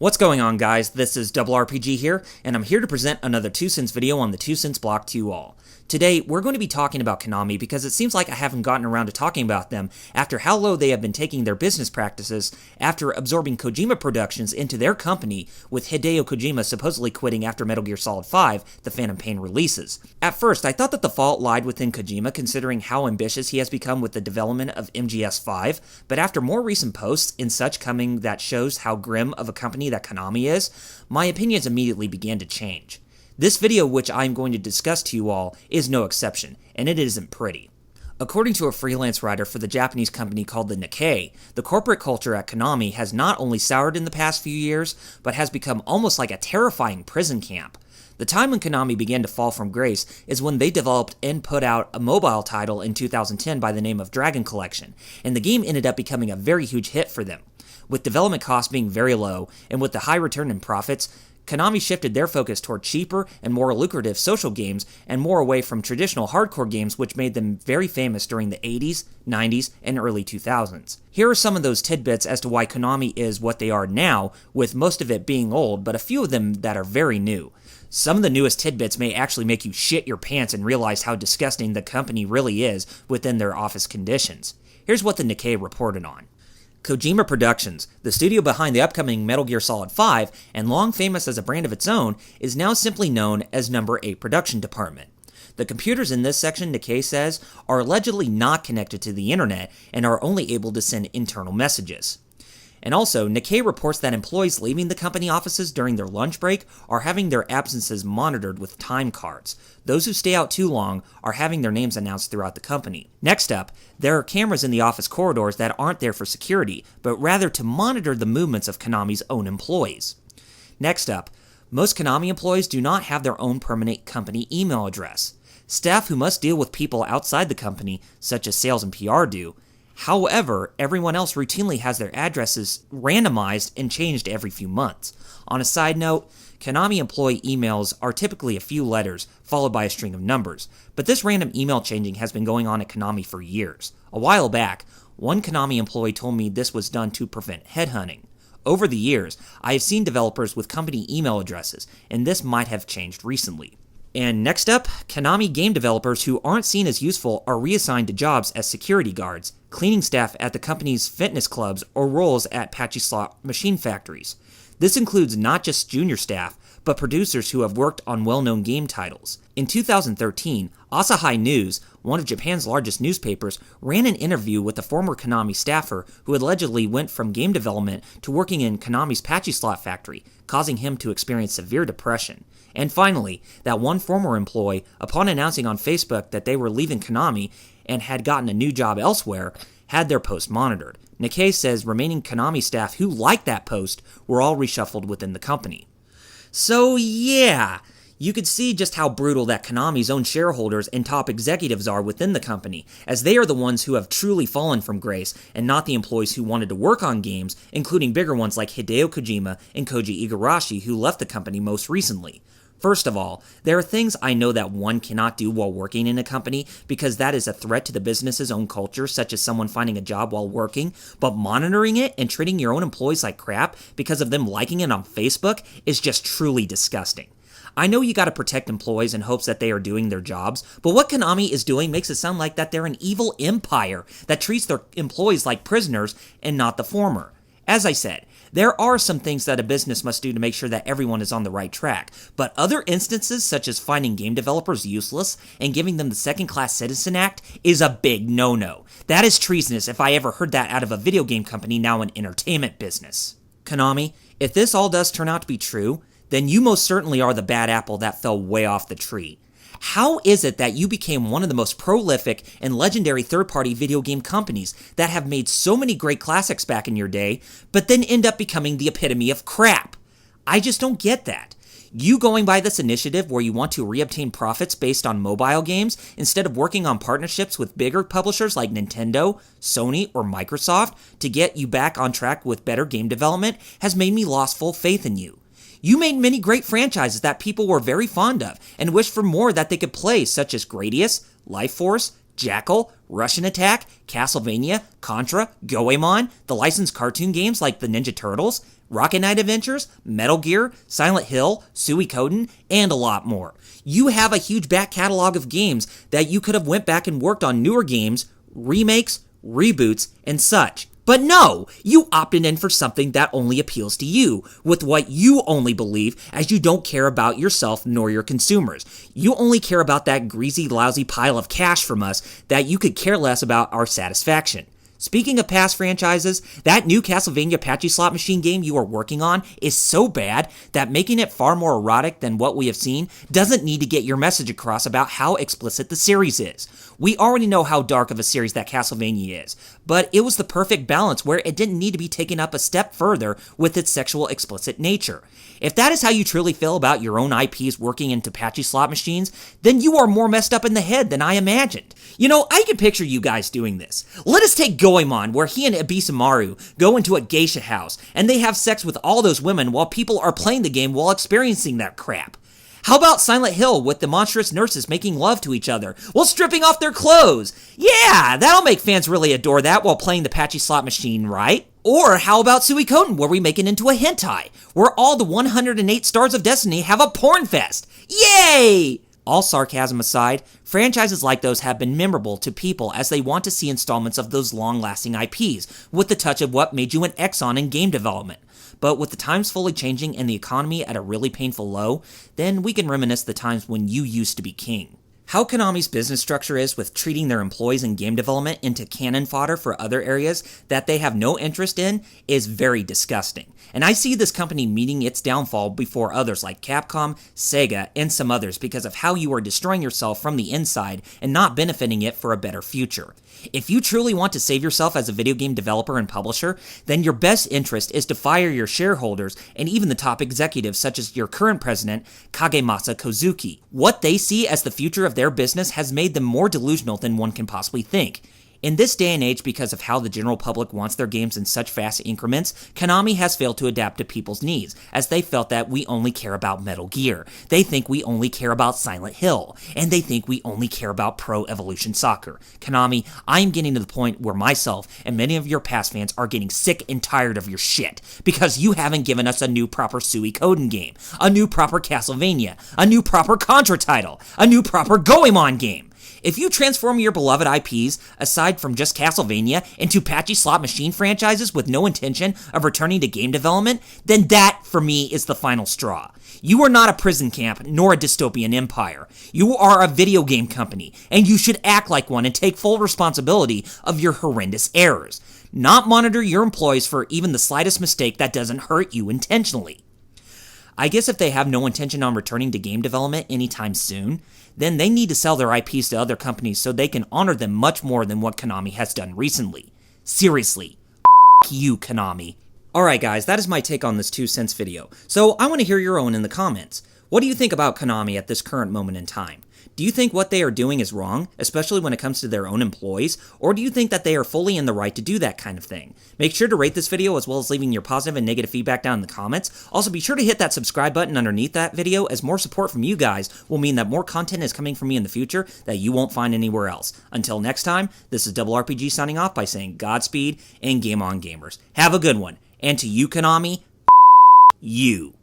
What's going on, guys? This is RRPG here, and I'm here to present another 2 cents video on the 2 cents block to you all. Today, we're going to be talking about Konami because it seems like I haven't gotten around to talking about them after how low they have been taking their business practices after absorbing Kojima Productions into their company, with Hideo Kojima supposedly quitting after Metal Gear Solid 5, The Phantom Pain releases. At first, I thought that the fault lied within Kojima considering how ambitious he has become with the development of MGS5, but after more recent posts in such coming that shows how grim of a company that Konami is, my opinions immediately began to change. This video, which I'm going to discuss to you all, is no exception, and it isn't pretty. According to a freelance writer for the Japanese company called the Nikkei, the corporate culture at Konami has not only soured in the past few years, but has become almost like a terrifying prison camp. The time when Konami began to fall from grace is when they developed and put out a mobile title in 2010 by the name of Dragon Collection, and the game ended up becoming a very huge hit for them. With development costs being very low, and with the high return in profits, Konami shifted their focus toward cheaper and more lucrative social games and more away from traditional hardcore games, which made them very famous during the 80s, 90s, and early 2000s. Here are some of those tidbits as to why Konami is what they are now, with most of it being old, but a few of them that are very new. Some of the newest tidbits may actually make you shit your pants and realize how disgusting the company really is within their office conditions. Here's what the Nikkei reported on. Kojima Productions, the studio behind the upcoming Metal Gear Solid 5, and long famous as a brand of its own, is now simply known as Number 8 Production Department. The computers in this section, Nikkei says, are allegedly not connected to the internet and are only able to send internal messages. And also, Nikkei reports that employees leaving the company offices during their lunch break are having their absences monitored with time cards. Those who stay out too long are having their names announced throughout the company. Next up, there are cameras in the office corridors that aren't there for security, but rather to monitor the movements of Konami's own employees. Next up, most Konami employees do not have their own permanent company email address. Staff who must deal with people outside the company, such as sales and PR, do. However, everyone else routinely has their addresses randomized and changed every few months. On a side note, Konami employee emails are typically a few letters, followed by a string of numbers, but this random email changing has been going on at Konami for years. A while back, one Konami employee told me this was done to prevent headhunting. Over the years, I have seen developers with company email addresses, and this might have changed recently. And next up, Konami game developers who aren't seen as useful are reassigned to jobs as security guards, cleaning staff at the company's fitness clubs, or roles at patchy slot machine factories. This includes not just junior staff, but producers who have worked on well-known game titles. In 2013, Asahi News, one of Japan's largest newspapers, ran an interview with a former Konami staffer who allegedly went from game development to working in Konami's patchy slot factory, causing him to experience severe depression. And finally, that one former employee, upon announcing on Facebook that they were leaving Konami and had gotten a new job elsewhere, had their post monitored. Nikkei says remaining Konami staff who liked that post were all reshuffled within the company. So yeah, you could see just how brutal that Konami's own shareholders and top executives are within the company, as they are the ones who have truly fallen from grace, and not the employees who wanted to work on games, including bigger ones like Hideo Kojima and Koji Igarashi, who left the company most recently. First of all, there are things I know that one cannot do while working in a company because that is a threat to the business's own culture, such as someone finding a job while working, but monitoring it and treating your own employees like crap because of them liking it on Facebook is just truly disgusting. I know you gotta protect employees in hopes that they are doing their jobs, but what Konami is doing makes it sound like that they're an evil empire that treats their employees like prisoners and not the former. As I said, there are some things that a business must do to make sure that everyone is on the right track, but other instances such as finding game developers useless and giving them the Second-Class Citizen Act is a big no-no. That is treasonous if I ever heard that out of a video game company, now an entertainment business. Konami, if this all does turn out to be true, then you most certainly are the bad apple that fell way off the tree. How is it that you became one of the most prolific and legendary third-party video game companies that have made so many great classics back in your day, but then end up becoming the epitome of crap? I just don't get that. You going by this initiative where you want to reobtain profits based on mobile games instead of working on partnerships with bigger publishers like Nintendo, Sony, or Microsoft to get you back on track with better game development has made me lost full faith in you. You made many great franchises that people were very fond of and wished for more that they could play, such as Gradius, Life Force, Jackal, Russian Attack, Castlevania, Contra, Goemon, the licensed cartoon games like the Ninja Turtles, Rocket Knight Adventures, Metal Gear, Silent Hill, Suikoden, and a lot more. You have a huge back catalog of games that you could have went back and worked on newer games, remakes, reboots, and such. But no, you opted in for something that only appeals to you, with what you only believe, as you don't care about yourself nor your consumers. You only care about that greasy, lousy pile of cash from us that you could care less about our satisfaction. Speaking of past franchises, that new Castlevania Patchy Slot Machine game you are working on is so bad that making it far more erotic than what we have seen doesn't need to get your message across about how explicit the series is. We already know how dark of a series that Castlevania is, but it was the perfect balance where it didn't need to be taken up a step further with its sexual explicit nature. If that is how you truly feel about your own IPs working into Patchy Slot Machines, then you are more messed up in the head than I imagined. You know, I can picture you guys doing this. Let us take Goemon, where he and Ibisamaru go into a geisha house, and they have sex with all those women while people are playing the game while experiencing that crap. How about Silent Hill with the monstrous nurses making love to each other while stripping off their clothes? Yeah, that'll make fans really adore that while playing the Patchy Slot Machine, right? Or how about Suikoden, where we make it into a hentai, where all the 108 stars of Destiny have a porn fest? Yay! All sarcasm aside, franchises like those have been memorable to people as they want to see installments of those long-lasting IPs, with the touch of what made you an exon in game development. But with the times fully changing and the economy at a really painful low, then we can reminisce the times when you used to be king. How Konami's business structure is with treating their employees in game development into cannon fodder for other areas that they have no interest in is very disgusting. And I see this company meeting its downfall before others like Capcom, Sega, and some others because of how you are destroying yourself from the inside and not benefiting it for a better future. If you truly want to save yourself as a video game developer and publisher, then your best interest is to fire your shareholders and even the top executives such as your current president, Kagemasa Kozuki. What they see as the future of their business has made them more delusional than one can possibly think. In this day and age, because of how the general public wants their games in such fast increments, Konami has failed to adapt to people's needs, as they felt that we only care about Metal Gear, they think we only care about Silent Hill, and they think we only care about Pro Evolution Soccer. Konami, I am getting to the point where myself and many of your past fans are getting sick and tired of your shit, because you haven't given us a new proper Suikoden game, a new proper Castlevania, a new proper Contra title, a new proper Goemon game. If you transform your beloved IPs, aside from just Castlevania, into Patchy Slot Machine franchises with no intention of returning to game development, then that, for me, is the final straw. You are not a prison camp, nor a dystopian empire. You are a video game company, and you should act like one and take full responsibility of your horrendous errors. Not monitor your employees for even the slightest mistake that doesn't hurt you intentionally. I guess if they have no intention on returning to game development anytime soon, then they need to sell their IPs to other companies so they can honor them much more than what Konami has done recently. Seriously, f*** you, Konami. Alright guys, that is my take on this 2 cents video, so I want to hear your own in the comments. What do you think about Konami at this current moment in time? Do you think what they are doing is wrong, especially when it comes to their own employees, or do you think that they are fully in the right to do that kind of thing? Make sure to rate this video as well as leaving your positive and negative feedback down in the comments. Also be sure to hit that subscribe button underneath that video, as more support from you guys will mean that more content is coming from me in the future that you won't find anywhere else. Until next time, this is RRPG signing off by saying Godspeed and game on gamers. Have a good one. And to you, Konami, you.